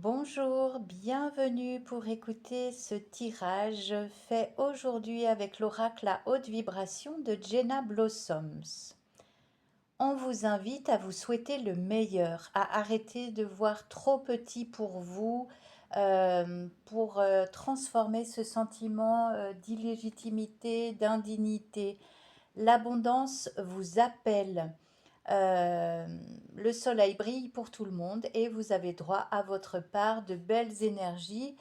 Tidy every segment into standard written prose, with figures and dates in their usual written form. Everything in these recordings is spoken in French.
Bonjour, bienvenue pour écouter ce tirage fait aujourd'hui avec l'oracle à haute vibration de Jenna Blossoms. On vous invite à vous souhaiter le meilleur, à arrêter de voir trop petit pour vous, pour transformer ce sentiment d'illégitimité, d'indignité. L'abondance vous appelle. Euh, le soleil brille pour tout le monde et vous avez droit à votre part de belles énergies.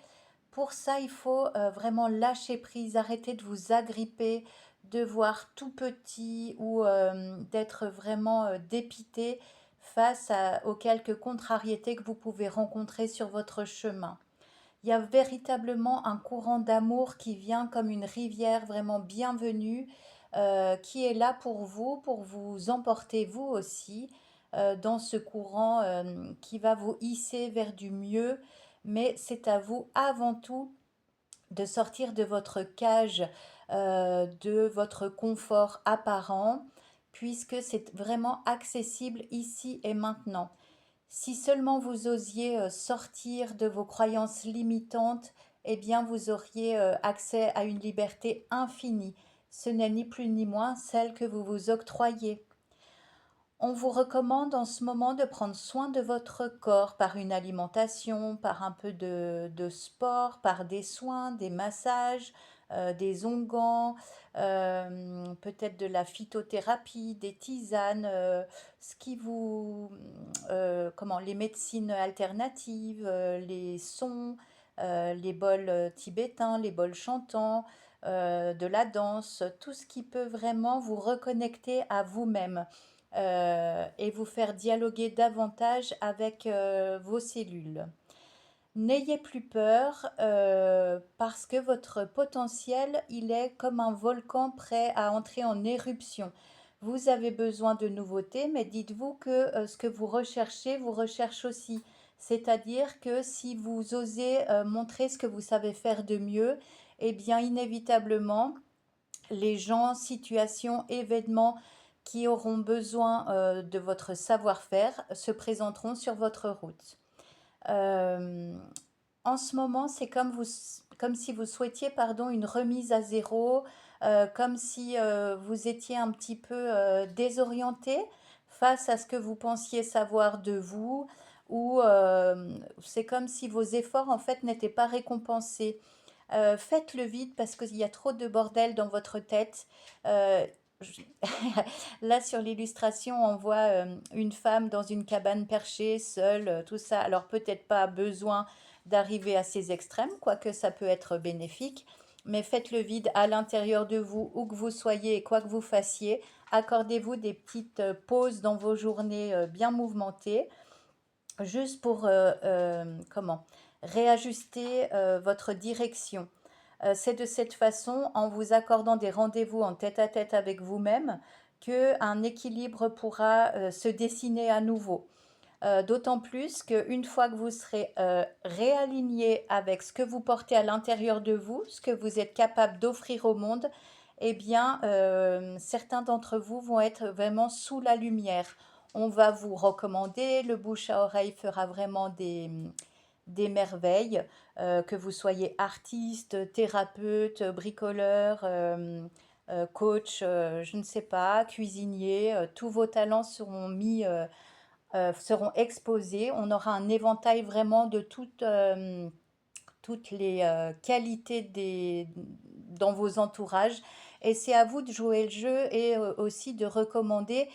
Pour ça, il faut vraiment lâcher prise, arrêter de vous agripper, de voir tout petit ou d'être vraiment dépité aux quelques contrariétés que vous pouvez rencontrer sur votre chemin. Il y a véritablement un courant d'amour qui vient comme une rivière vraiment bienvenue, qui est là pour vous emporter vous aussi dans ce courant qui va vous hisser vers du mieux. Mais c'est à vous avant tout de sortir de votre cage, de votre confort apparent, puisque c'est vraiment accessible ici et maintenant. Si seulement vous osiez sortir de vos croyances limitantes, eh bien vous auriez accès à une liberté infinie. Ce n'est ni plus ni moins celle que vous vous octroyez. On vous recommande en ce moment de prendre soin de votre corps par une alimentation, par un peu de sport, par des soins, des massages, des onguents, peut-être de la phytothérapie, des tisanes, ce qui vous, les médecines alternatives, les sons, les bols tibétains, les bols chantants, de la danse, tout ce qui peut vraiment vous reconnecter à vous-même et vous faire dialoguer davantage avec vos cellules. N'ayez plus peur parce que votre potentiel, il est comme un volcan prêt à entrer en éruption. Vous avez besoin de nouveautés, mais dites-vous que ce que vous recherche aussi. C'est-à-dire que si vous osez montrer ce que vous savez faire de mieux, eh bien inévitablement, les gens, situations, événements qui auront besoin de votre savoir-faire se présenteront sur votre route. Euh, En ce moment, c'est comme si vous souhaitiez pardon, une remise à zéro, comme si vous étiez un petit peu désorienté face à ce que vous pensiez savoir de vous, ou c'est comme si vos efforts en fait n'étaient pas récompensés. Faites le vide parce qu'il y a trop de bordel dans votre tête. Euh, je- Là, sur l'illustration, on voit une femme dans une cabane perchée, seule, tout ça. Alors, peut-être pas besoin d'arriver à ces extrêmes, quoique ça peut être bénéfique. Mais faites le vide à l'intérieur de vous, où que vous soyez et quoi que vous fassiez. Accordez-vous des petites pauses dans vos journées bien mouvementées, juste pour réajuster votre direction. C'est de cette façon, en vous accordant des rendez-vous en tête-à-tête avec vous-même, que un équilibre pourra se dessiner à nouveau. D'autant plus qu'une fois que vous serez réaligné avec ce que vous portez à l'intérieur de vous, ce que vous êtes capable d'offrir au monde, eh bien, certains d'entre vous vont être vraiment sous la lumière. On va vous recommander, le bouche à oreille fera vraiment des merveilles, que vous soyez artiste, thérapeute, bricoleur, coach, je ne sais pas, cuisinier, tous vos talents seront exposés. On aura un éventail vraiment de toutes les qualités dans vos entourages. Et c'est à vous de jouer le jeu et aussi de recommander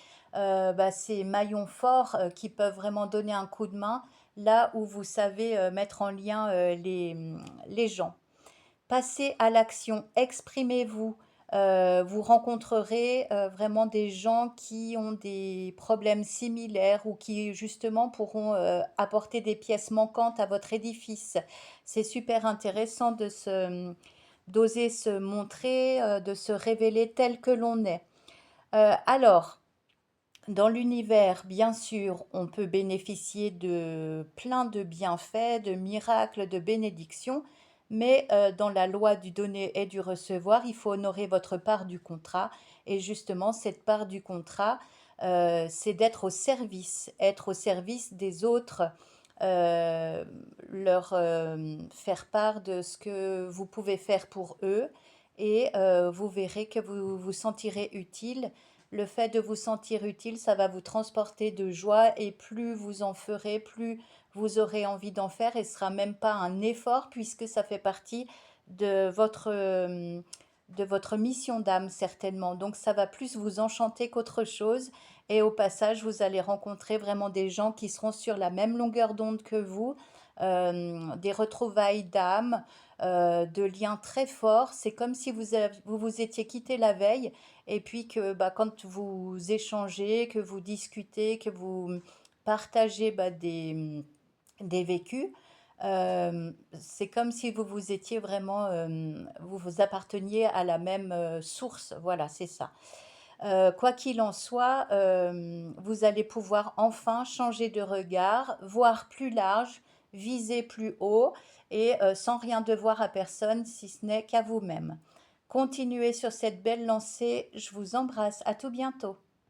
ces maillons forts qui peuvent vraiment donner un coup de main là où vous savez mettre en lien les gens. Passez à l'action, exprimez-vous. Vous rencontrerez vraiment des gens qui ont des problèmes similaires ou qui justement pourront apporter des pièces manquantes à votre édifice. C'est super intéressant d'oser se montrer, de se révéler tel que l'on est. Alors, dans l'univers, bien sûr, on peut bénéficier de plein de bienfaits, de miracles, de bénédictions, mais dans la loi du donner et du recevoir, il faut honorer votre part du contrat. Et justement, cette part du contrat, c'est d'être au service des autres, euh, leur faire part de ce que vous pouvez faire pour eux et vous verrez que vous vous sentirez utile. Le fait de vous sentir utile, ça va vous transporter de joie et plus vous en ferez, plus vous aurez envie d'en faire et ce sera même pas un effort puisque ça fait partie de votre mission d'âme certainement. Donc ça va plus vous enchanter qu'autre chose et au passage vous allez rencontrer vraiment des gens qui seront sur la même longueur d'onde que vous, des retrouvailles d'âme, de liens très forts. C'est comme si vous vous étiez quitté la veille et puis que bah, quand vous échangez, que vous discutez, que vous partagez bah, des vécus, c'est comme si vous vous étiez vraiment, vous vous apparteniez à la même source. Voilà, c'est ça. Quoi qu'il en soit, vous allez pouvoir enfin changer de regard, voir plus large, viser plus haut et sans rien devoir à personne si ce n'est qu'à vous-même. Continuez sur cette belle lancée. Je vous embrasse. À tout bientôt.